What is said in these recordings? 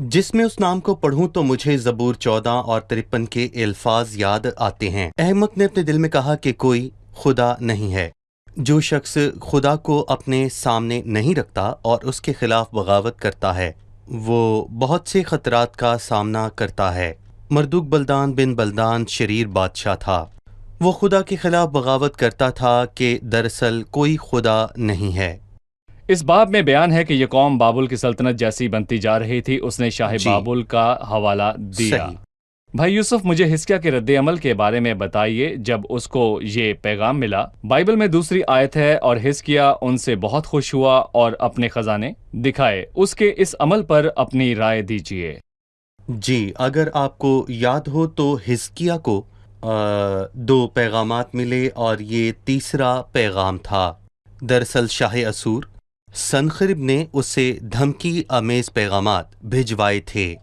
جس میں اس نام کو پڑھوں تو مجھے زبور 14 اور 53 کے الفاظ یاد آتے ہیں۔ احمد نے اپنے دل میں کہا کہ کوئی خدا نہیں ہے۔ جو شخص خدا کو اپنے سامنے نہیں رکھتا اور اس کے خلاف بغاوت کرتا ہے وہ بہت سے خطرات کا سامنا کرتا ہے۔ مردوک بلدان بن بلدان شریر بادشاہ تھا۔ وہ خدا کے خلاف بغاوت کرتا تھا کہ دراصل کوئی خدا نہیں ہے۔ اس باب میں بیان ہے کہ یہ قوم بابل کی سلطنت جیسی بنتی جا رہی تھی۔ اس نے شاہ جی، بابل کا حوالہ دیا۔ صحیح۔ بھائی یوسف، مجھے حزقیہ کے رد عمل کے بارے میں بتائیے جب اس کو یہ پیغام ملا۔ بائبل میں دوسری آیت ہے، اور حزقیہ ان سے بہت خوش ہوا اور اپنے خزانے دکھائے۔ اس کے اس عمل پر اپنی رائے دیجیے۔ جی، اگر آپ کو یاد ہو تو حزقیہ کو 2 پیغامات ملے اور یہ تیسرا پیغام تھا۔ دراصل شاہ اسور سنخرب نے اسے دھمکی آمیز پیغامات بھجوائے تھے۔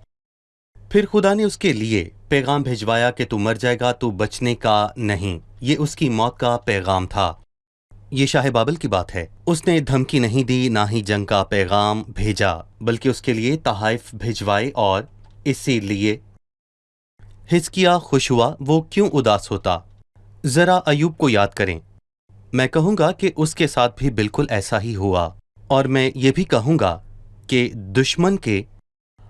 پھر خدا نے اس کے لیے پیغام بھجوایا کہ تو مر جائے گا، تو بچنے کا نہیں۔ یہ اس کی موت کا پیغام تھا۔ یہ شاہ بابل کی بات ہے۔ اس نے دھمکی نہیں دی، نہ ہی جنگ کا پیغام بھیجا، بلکہ اس کے لیے تحائف بھجوائے، اور اسی لیے حزقیہ خوش ہوا۔ وہ کیوں اداس ہوتا؟ ذرا ایوب کو یاد کریں۔ میں کہوں گا کہ اس کے ساتھ بھی بالکل ایسا ہی ہوا، اور میں یہ بھی کہوں گا کہ دشمن کے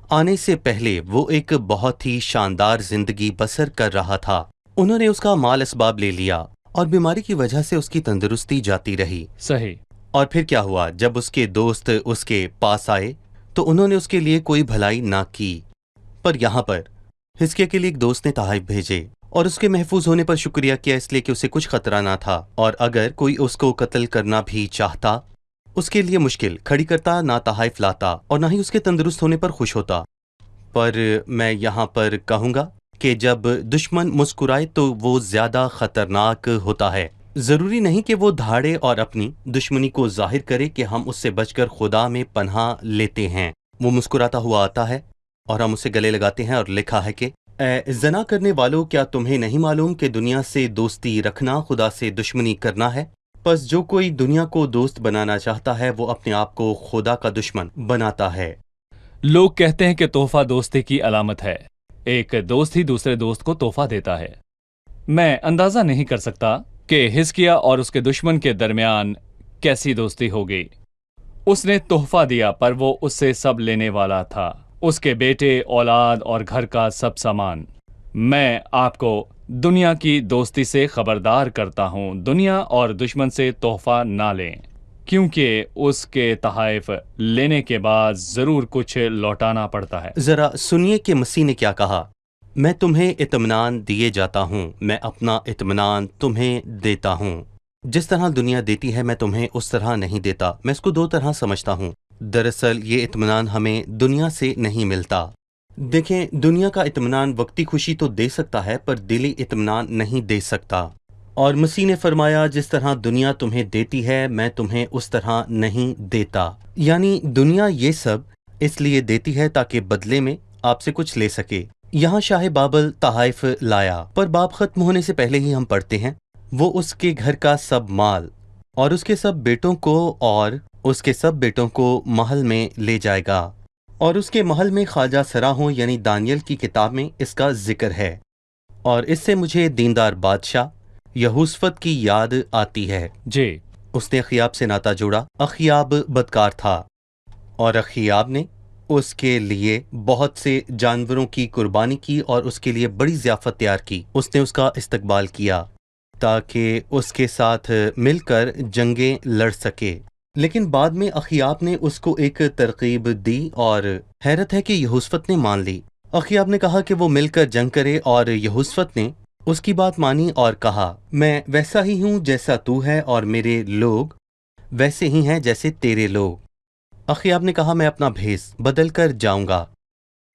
آنے سے پہلے وہ ایک بہت ہی شاندار زندگی بسر کر رہا تھا۔ انہوں نے اس کا مال اسباب لے لیا، اور بیماری کی وجہ سے اس کی تندرستی جاتی رہی۔ صحیح۔ اور پھر کیا ہوا؟ جب اس کے دوست اس کے پاس آئے تو انہوں نے اس کے لیے کوئی بھلائی نہ کی، پر یہاں پر حزقیہ کے لیے ایک دوست نے تحائف بھیجے اور اس کے محفوظ ہونے پر شکریہ کیا، اس لیے کہ اسے کچھ خطرہ نہ تھا، اور اگر کوئی اس کو قتل کرنا بھی چاہتا اس کے لیے مشکل کھڑی کرتا، نہ تحائف لاتا اور نہ ہی اس کے تندرست ہونے پر خوش ہوتا۔ پر میں یہاں پر کہوں گا کہ جب دشمن مسکرائے تو وہ زیادہ خطرناک ہوتا ہے۔ ضروری نہیں کہ وہ دھاڑے اور اپنی دشمنی کو ظاہر کرے کہ ہم اس سے بچ کر خدا میں پناہ لیتے ہیں۔ وہ مسکراتا ہوا آتا ہے اور ہم اسے گلے لگاتے ہیں، اور لکھا ہے کہ اے زنا کرنے والوں، کیا تمہیں نہیں معلوم کہ دنیا سے دوستی رکھنا خدا سے دشمنی کرنا ہے؟ پس جو کوئی دنیا کو دوست بنانا چاہتا ہے وہ اپنے آپ کو خدا کا دشمن بناتا ہے۔ لوگ کہتے ہیں کہ تحفہ دوستی کی علامت ہے۔ ایک دوست ہی دوسرے دوست کو تحفہ دیتا ہے۔ میں اندازہ نہیں کر سکتا کہ حزقیہ اور اس کے دشمن کے درمیان کیسی دوستی ہوگی۔ اس نے تحفہ دیا، پر وہ اس سے سب لینے والا تھا، اس کے بیٹے، اولاد اور گھر کا سب سامان۔ میں آپ کو دنیا کی دوستی سے خبردار کرتا ہوں، دنیا اور دشمن سے تحفہ نہ لیں، کیونکہ اس کے تحائف لینے کے بعد ضرور کچھ لوٹانا پڑتا ہے۔ ذرا سنیے کہ مسیح نے کیا کہا۔ میں تمہیں اطمینان دیے جاتا ہوں، میں اپنا اطمینان تمہیں دیتا ہوں۔ جس طرح دنیا دیتی ہے میں تمہیں اس طرح نہیں دیتا۔ میں اس کو 2 طرح سمجھتا ہوں۔ دراصل یہ اطمینان ہمیں دنیا سے نہیں ملتا۔ دیکھیں، دنیا کا اطمینان وقتی خوشی تو دے سکتا ہے، پر دلی اطمینان نہیں دے سکتا۔ اور مسیح نے فرمایا جس طرح دنیا تمہیں دیتی ہے میں تمہیں اس طرح نہیں دیتا۔ یعنی دنیا یہ سب اس لیے دیتی ہے تاکہ بدلے میں آپ سے کچھ لے سکے۔ یہاں شاہ بابل تحائف لایا، پر باب ختم ہونے سے پہلے ہی ہم پڑھتے ہیں وہ اس کے گھر کا سب مال اور اس کے سب بیٹوں کو محل میں لے جائے گا، اور اس کے محل میں خواجہ سراہوں یعنی دانیل کی کتاب میں اس کا ذکر ہے۔ اور اس سے مجھے دیندار بادشاہ یہوشفت کی یاد آتی ہے۔ جی، اس نے اخیاب سے ناطہ جوڑا۔ اخیاب بدکار تھا، اور اخیاب نے اس کے لیے بہت سے جانوروں کی قربانی کی اور اس کے لیے بڑی ضیافت تیار کی۔ اس نے اس کا استقبال کیا تاکہ اس کے ساتھ مل کر جنگیں لڑ سکے۔ لیکن بعد میں اخیاب نے اس کو ایک ترغیب دی، اور حیرت ہے کہ یہوشفت نے مان لی۔ اخیاب نے کہا کہ وہ مل کر جنگ کرے، اور یہوشفت نے اس کی بات مانی اور کہا میں ویسا ہی ہوں جیسا تو ہے، اور میرے لوگ ویسے ہی ہیں جیسے تیرے لوگ۔ اخیاب نے کہا میں اپنا بھیس بدل کر جاؤں گا،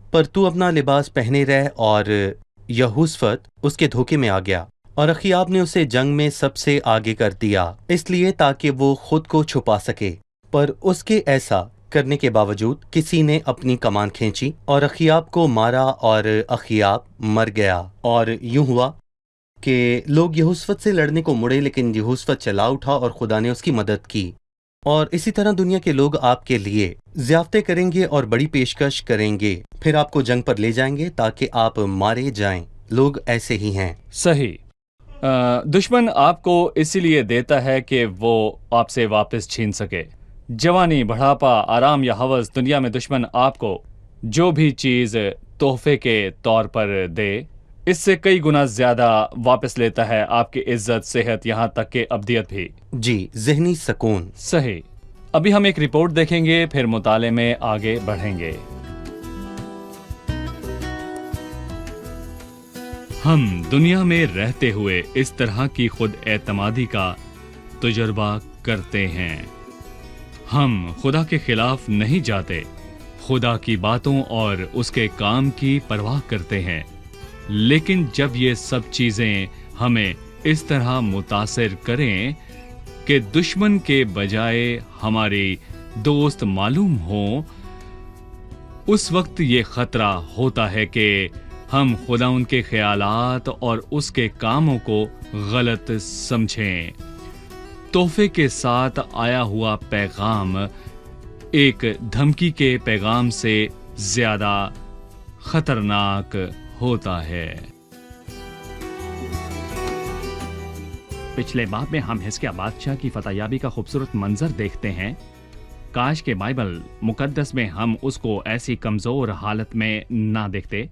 پر تو اپنا لباس پہنے رہ، اور یہوشفت اس کے دھوکے میں آ گیا، اور اخیاب نے اسے جنگ میں سب سے آگے کر دیا، اس لیے تاکہ وہ خود کو چھپا سکے۔ پر اس کے ایسا کرنے کے باوجود کسی نے اپنی کمان کھینچی اور اخیاب کو مارا، اور اخیاب مر گیا۔ اور یوں ہوا کہ لوگ یہوشفت سے لڑنے کو مڑے، لیکن یہوشفت چلا اٹھا اور خدا نے اس کی مدد کی۔ اور اسی طرح دنیا کے لوگ آپ کے لیے ضیافتیں کریں گے اور بڑی پیشکش کریں گے، پھر آپ کو جنگ پر لے جائیں گے تاکہ آپ مارے جائیں۔ لوگ ایسے ہی ہیں۔ صحیح۔ دشمن آپ کو اسی لیے دیتا ہے کہ وہ آپ سے واپس چھین سکے۔ جوانی، بڑھاپا، آرام یا ہوس، دنیا میں دشمن آپ کو جو بھی چیز تحفے کے طور پر دے، اس سے کئی گنا زیادہ واپس لیتا ہے، آپ کی عزت، صحت، یہاں تک کہ ابدیت بھی۔ جی، ذہنی سکون۔ صحیح۔ ابھی ہم ایک رپورٹ دیکھیں گے، پھر مطالعے میں آگے بڑھیں گے۔ ہم دنیا میں رہتے ہوئے اس طرح کی خود اعتمادی کا تجربہ کرتے ہیں۔ ہم خدا کے خلاف نہیں جاتے، خدا کی باتوں اور اس کے کام کی پرواہ کرتے ہیں، لیکن جب یہ سب چیزیں ہمیں اس طرح متاثر کریں کہ دشمن کے بجائے ہماری دوست معلوم ہوں، اس وقت یہ خطرہ ہوتا ہے کہ ہم خدا ان کے خیالات اور اس کے کاموں کو غلط سمجھیں۔ تحفے کے ساتھ آیا ہوا پیغام ایک دھمکی کے پیغام سے زیادہ خطرناک ہوتا ہے۔ پچھلے باب میں ہم حزقیاہ بادشاہ کی فتح یابی کا خوبصورت منظر دیکھتے ہیں۔ کاش کہ بائبل مقدس میں ہم اس کو ایسی کمزور حالت میں نہ دیکھتے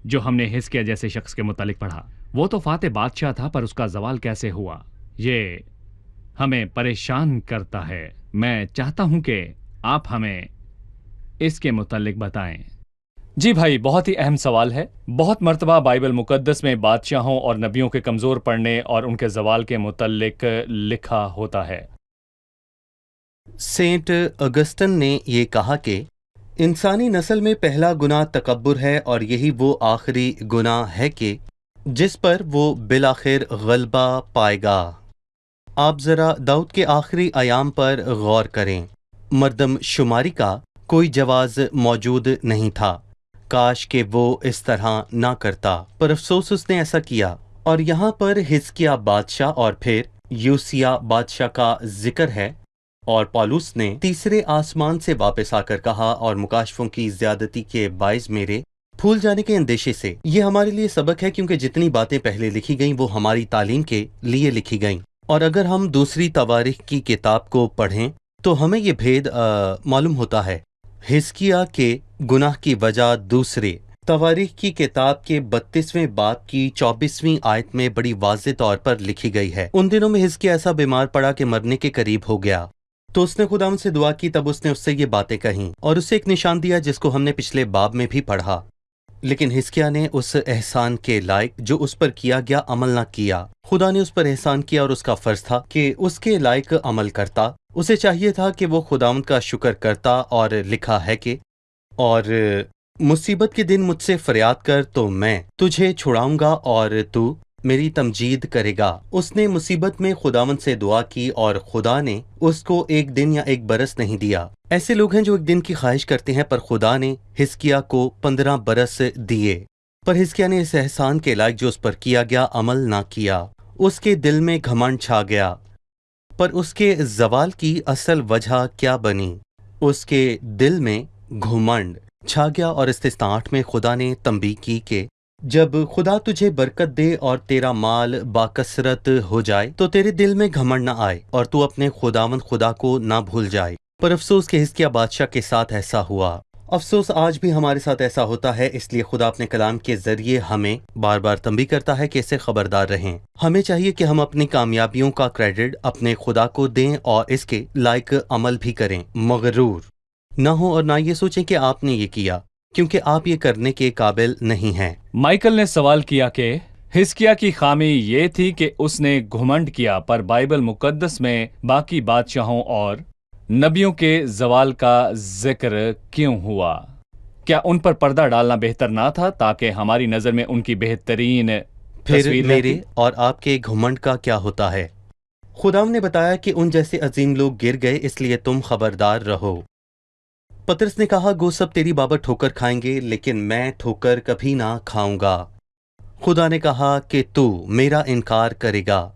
جو ہم نے حزقیاہ جیسے شخص کے متعلق پڑھا۔ وہ تو فاتح بادشاہ تھا، پر اس کا زوال کیسے ہوا، یہ ہمیں پریشان کرتا ہے۔ میں چاہتا ہوں کہ آپ ہمیں اس کے متعلق بتائیں۔ جی بھائی، بہت ہی اہم سوال ہے۔ بہت مرتبہ بائبل مقدس میں بادشاہوں اور نبیوں کے کمزور پڑنے اور ان کے زوال کے متعلق لکھا ہوتا ہے۔ سینٹ اگسٹن نے یہ کہا کہ انسانی نسل میں پہلا گناہ تکبر ہے، اور یہی وہ آخری گناہ ہے کہ جس پر وہ بالآخر غلبہ پائے گا۔ آپ ذرا داؤد کے آخری ایام پر غور کریں۔ مردم شماری کا کوئی جواز موجود نہیں تھا۔ کاش کہ وہ اس طرح نہ کرتا، پر افسوس اس نے ایسا کیا۔ اور یہاں پر حزقیاہ بادشاہ اور پھر یوسیہ بادشاہ کا ذکر ہے، اور پولس نے تیسرے آسمان سے واپس آ کر کہا، اور مکاشفوں کی زیادتی کے باعث میرے پھول جانے کے اندیشے سے۔ یہ ہمارے لیے سبق ہے، کیونکہ جتنی باتیں پہلے لکھی گئیں وہ ہماری تعلیم کے لیے لکھی گئیں، اور اگر ہم دوسری تواریخ کی کتاب کو پڑھیں تو ہمیں یہ بھید معلوم ہوتا ہے۔ حزقیاہ کے گناہ کی وجہ دوسرے تواریخ کی کتاب کے 32ویں باب کی 24ویں آیت میں بڑی واضح طور پر لکھی گئی ہے۔ ان دنوں میں حزقیاہ ایسا بیمار پڑا کہ مرنے کے قریب ہو گیا، تو اس نے خدا سے دعا کی، تب اس نے اس سے یہ باتیں کہیں اور اسے ایک نشان دیا جس کو ہم نے پچھلے باب میں بھی پڑھا۔ لیکن حزقیاہ نے اس احسان کے لائق جو اس پر کیا گیا عمل نہ کیا۔ خدا نے اس پر احسان کیا، اور اس کا فرض تھا کہ اس کے لائق عمل کرتا۔ اسے چاہیے تھا کہ وہ خداوند کا شکر کرتا، اور لکھا ہے کہ اور مصیبت کے دن مجھ سے فریاد کر تو میں تجھے چھڑاؤں گا اور تو میری تمجید کرے گا۔ اس نے مصیبت میں خداوند سے دعا کی، اور خدا نے اس کو ایک دن یا ایک برس نہیں دیا۔ ایسے لوگ ہیں جو ایک دن کی خواہش کرتے ہیں، پر خدا نے حزقیاہ کو 15 برس دیے۔ پر حزقیاہ نے اس احسان کے لائق جو اس پر کیا گیا عمل نہ کیا۔ اس کے دل میں گھمنڈ چھا گیا۔ پر اس کے زوال کی اصل وجہ کیا بنی؟ اس کے دل میں گھمنڈ چھا گیا، اور استثنا 8 میں خدا نے تنبیہ کی کہ جب خدا تجھے برکت دے اور تیرا مال باکثرت ہو جائے تو تیرے دل میں گھمنڈ نہ آئے، اور تو اپنے خداوند خدا کو نہ بھول جائے۔ پر افسوس کہ حزقیاہ بادشاہ کے ساتھ ایسا ہوا۔ افسوس آج بھی ہمارے ساتھ ایسا ہوتا ہے، اس لیے خدا اپنے کلام کے ذریعے ہمیں بار بار تنبیہ کرتا ہے کہ اسے خبردار رہیں۔ ہمیں چاہیے کہ ہم اپنی کامیابیوں کا کریڈٹ اپنے خدا کو دیں اور اس کے لائق عمل بھی کریں۔ مغرور نہ ہو اور نہ یہ سوچیں کہ آپ نے یہ کیا، کیونکہ آپ یہ کرنے کے قابل نہیں ہیں۔ مائیکل نے سوال کیا کہ حزقیاہ کی خامی یہ تھی کہ اس نے گھمنڈ کیا، پر بائبل مقدس میں باقی بادشاہوں اور نبیوں کے زوال کا ذکر کیوں ہوا؟ کیا ان پر پردہ ڈالنا بہتر نہ تھا تاکہ ہماری نظر میں ان کی بہترین پھر تصویر میرے رہتی؟ اور آپ کے گھمنڈ کا کیا ہوتا ہے؟ خدا نے بتایا کہ ان جیسے عظیم لوگ گر گئے، اس لیے تم خبردار رہو۔ پطرس نے کہا گو سب تیری بابت ٹھوکر کھائیں گے، لیکن میں ٹھوکر کبھی نہ کھاؤں گا۔ خدا نے کہا کہ تو میرا انکار کرے گا۔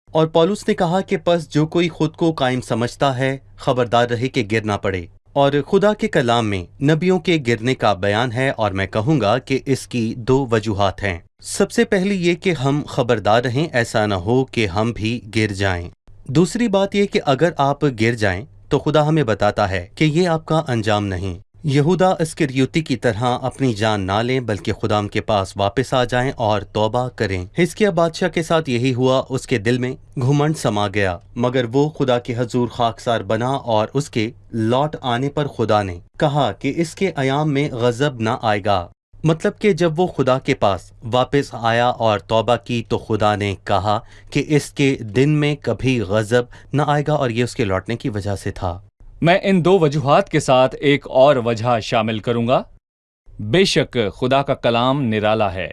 اور پولس نے کہا کہ پس جو کوئی خود کو قائم سمجھتا ہے خبردار رہے کہ گر نہ پڑے۔ اور خدا کے کلام میں نبیوں کے گرنے کا بیان ہے، اور میں کہوں گا کہ اس کی 2 وجوہات ہیں۔ سب سے پہلی یہ کہ ہم خبردار رہیں، ایسا نہ ہو کہ ہم بھی گر جائیں۔ دوسری بات یہ کہ اگر آپ گر جائیں تو خدا ہمیں بتاتا ہے کہ یہ آپ کا انجام نہیں۔ یہودا اسکریوتی کی طرح اپنی جان نہ لیں بلکہ خدا کے پاس واپس آ جائیں اور توبہ کریں۔ حزقیہ بادشاہ کے ساتھ یہی ہوا، اس کے دل میں گھمنڈ سما گیا، مگر وہ خدا کے حضور خاکسار بنا، اور اس کے لوٹ آنے پر خدا نے کہا کہ اس کے ایام میں غضب نہ آئے گا۔ مطلب کہ جب وہ خدا کے پاس واپس آیا اور توبہ کی تو خدا نے کہا کہ اس کے دن میں کبھی غضب نہ آئے گا، اور یہ اس کے لوٹنے کی وجہ سے تھا۔ میں ان 2 وجوہات کے ساتھ ایک اور وجہ شامل کروں گا۔ بے شک خدا کا کلام نرالا ہے۔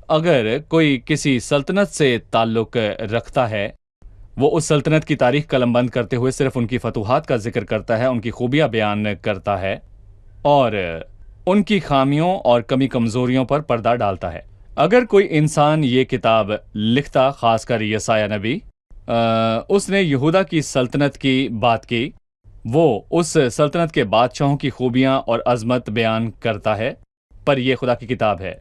اگر کوئی کسی سلطنت سے تعلق رکھتا ہے، وہ اس سلطنت کی تاریخ قلم بند کرتے ہوئے صرف ان کی فتوحات کا ذکر کرتا ہے، ان کی خوبیاں بیان کرتا ہے اور ان کی خامیوں اور کمی کمزوریوں پر پردہ ڈالتا ہے۔ اگر کوئی انسان یہ کتاب لکھتا، خاص کر یسایہ نبی، اس نے یہودا کی سلطنت کی بات کی، وہ اس سلطنت کے بادشاہوں کی خوبیاں اور عظمت بیان کرتا ہے، پر یہ خدا کی کتاب ہے۔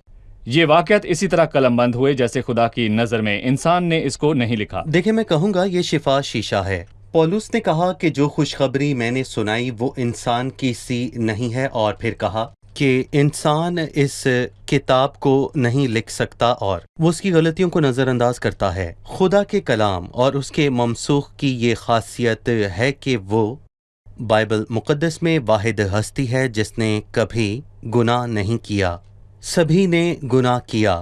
یہ واقعات اسی طرح قلم بند ہوئے جیسے خدا کی نظر میں انسان نے اس کو نہیں لکھا۔ دیکھیں، میں کہوں گا یہ شفا شیشہ ہے۔ پولس نے کہا کہ جو خوشخبری میں نے سنائی وہ انسان کی سی نہیں ہے، اور پھر کہا کہ انسان اس کتاب کو نہیں لکھ سکتا، اور وہ اس کی غلطیوں کو نظر انداز کرتا ہے۔ خدا کے کلام اور اس کے منسوخ کی یہ خاصیت ہے کہ وہ بائبل مقدس میں واحد ہستی ہے جس نے کبھی گناہ نہیں کیا۔ سبھی نے گناہ کیا،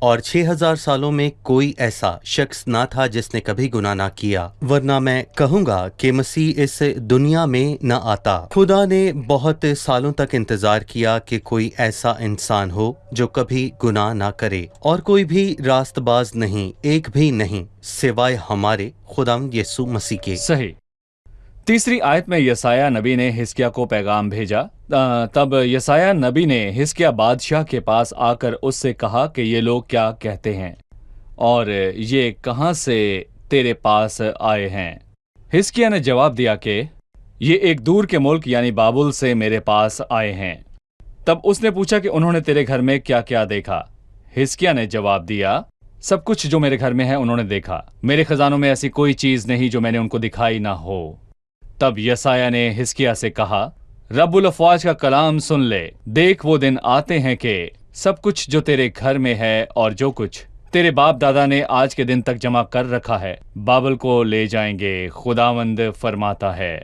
اور 6000 سالوں میں کوئی ایسا شخص نہ تھا جس نے کبھی گناہ نہ کیا، ورنہ میں کہوں گا کہ مسیح اس دنیا میں نہ آتا۔ خدا نے بہت سالوں تک انتظار کیا کہ کوئی ایسا انسان ہو جو کبھی گناہ نہ کرے، اور کوئی بھی راست باز نہیں، ایک بھی نہیں، سوائے ہمارے خداوند یسوع مسیح کے۔ صحیح۔ تیسری آیت میں یسایہ نبی نے حزقیہ کو پیغام بھیجا۔ تب یسایہ نبی نے حزقیہ بادشاہ کے پاس آ کر اس سے کہا کہ یہ لوگ کیا کہتے ہیں اور یہ کہاں سے تیرے پاس آئے ہیں؟ حزقیہ نے جواب دیا کہ یہ ایک دور کے ملک یعنی بابل سے میرے پاس آئے ہیں۔ تب اس نے پوچھا کہ انہوں نے تیرے گھر میں کیا کیا دیکھا؟ حزقیہ نے جواب دیا، سب کچھ جو میرے گھر میں ہے انہوں نے دیکھا، میرے خزانوں میں ایسی کوئی چیز نہیں جو میں نے ان کو دکھائی نہ ہو۔ تب یسایہ نے حزقیہ سے کہا، رب الافواج کا کلام سن لے، دیکھ وہ دن آتے ہیں کہ سب کچھ جو تیرے گھر میں ہے اور جو کچھ تیرے باپ دادا نے آج کے دن تک جمع کر رکھا ہے بابل کو لے جائیں گے۔ خداوند فرماتا ہے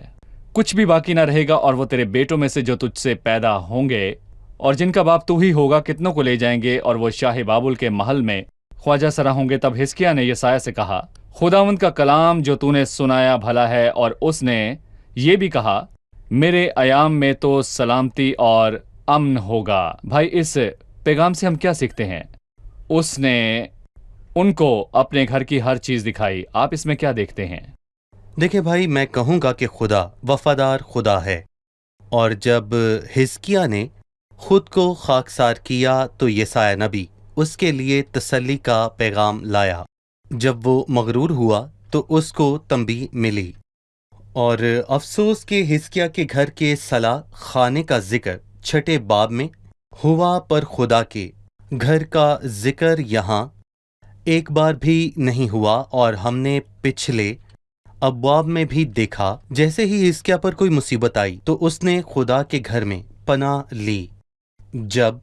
کچھ بھی باقی نہ رہے گا، اور وہ تیرے بیٹوں میں سے جو تجھ سے پیدا ہوں گے اور جن کا باپ تو ہی ہوگا کتنوں کو لے جائیں گے، اور وہ شاہ بابل کے محل میں خواجہ سرا ہوں گے۔ تب حزقیہ نے یسایہ سے کہا، خداوند کا کلام جو تو نے سنایا بھلا ہے، اور اس نے یہ بھی کہا میرے ایام میں تو سلامتی اور امن ہوگا۔ بھائی، اس پیغام سے ہم کیا سیکھتے ہیں؟ اس نے ان کو اپنے گھر کی ہر چیز دکھائی۔ آپ اس میں کیا دیکھتے ہیں؟ دیکھیں بھائی، میں کہوں گا کہ خدا وفادار خدا ہے، اور جب حزقیہ نے خود کو خاکسار کیا تو یسایہ نبی اس کے لیے تسلی کا پیغام لایا۔ جب وہ مغرور ہوا تو اس کو تنبیہ ملی، اور افسوس کہ حزقیہ کے گھر کے صلاح خانے کا ذکر 6 باب میں ہوا، پر خدا کے گھر کا ذکر یہاں ایک بار بھی نہیں ہوا۔ اور ہم نے پچھلے ابواب میں بھی دیکھا، جیسے ہی حزقیہ پر کوئی مصیبت آئی تو اس نے خدا کے گھر میں پناہ لی، جب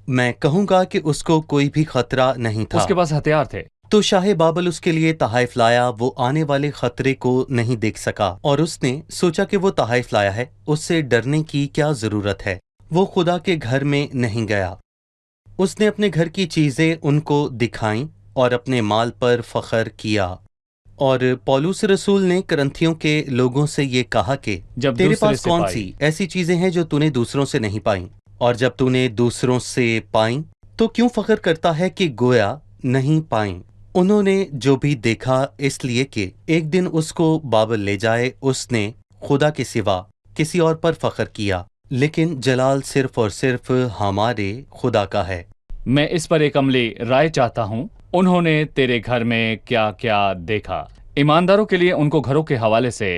میں کہوں گا کہ اس کو کوئی بھی خطرہ نہیں تھا۔ اس کے پاس ہتھیار تھے۔ تو شاہ بابل اس کے لیے تحائف لایا، وہ آنے والے خطرے کو نہیں دیکھ سکا، اور اس نے سوچا کہ وہ تحائف لایا ہے، اس سے ڈرنے کی کیا ضرورت ہے۔ وہ خدا کے گھر میں نہیں گیا، اس نے اپنے گھر کی چیزیں ان کو دکھائیں اور اپنے مال پر فخر کیا۔ اور پولس رسول نے کرنتھیوں کے لوگوں سے یہ کہا کہ جب تیرے دوسرے پاس سے کون پائی۔ سی ایسی چیزیں ہیں جو تو نے دوسروں سے نہیں پائیں، اور جب تو نے دوسروں سے پائیں تو کیوں فخر کرتا ہے کہ گویا نہیں پائیں؟ انہوں نے جو بھی دیکھا، اس لیے کہ ایک دن اس کو بابل لے جائے، اس نے خدا کے سوا کسی اور پر فخر کیا، لیکن جلال صرف اور صرف ہمارے خدا کا ہے۔ میں اس پر ایک عملی رائے چاہتا ہوں۔ انہوں نے تیرے گھر میں کیا کیا دیکھا؟ ایمانداروں کے لیے ان کو گھروں کے حوالے سے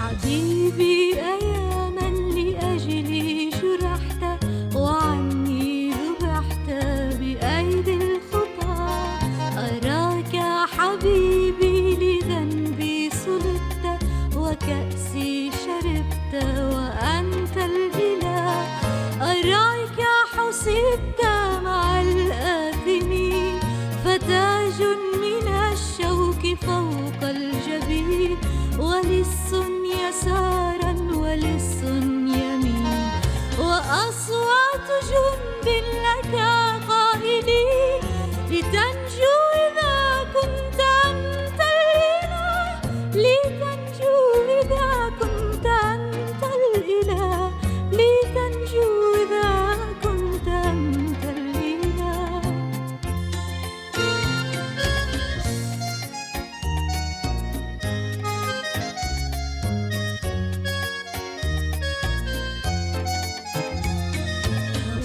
حبيبي أياما لأجلي جرحت وعني ذبحت بأيدي الخطى أراك حبيبي لذنبي صلبت وكأسي شربت وأنت الإله أراك حسبت مع الآثمين فتاج من الشوك فوق الجبين ولص يسارا ولص يمين وأصوات جند لك قائلين لتنجو إذا كنت أنت الإله لتنجو إذا كنت أنت الإله لتنجو إذا كنت أنت الإله.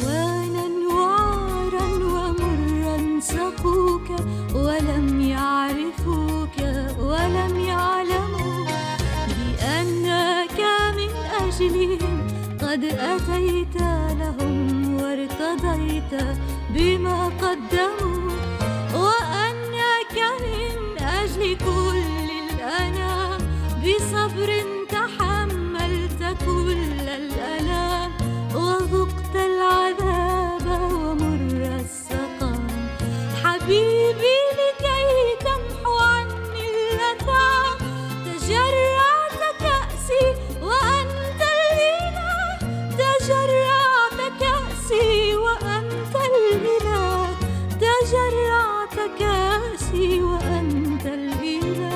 هوانا وعارا ومرا سقوك ولم يعرفوك ولم يعلموا بأنك من أجلهم قد أتيت لهم وارتضيت بما قدموا وأنك من أجل كل الأنام بصبر تحملت كل الألام وذقت العذاب ومر السقام حبيبي لكي تمحو عني الأثام تجرعت كأسي وأنت الإله تجرعت كأسي وأنت الإله تجرعت كأسي وأنت الإله.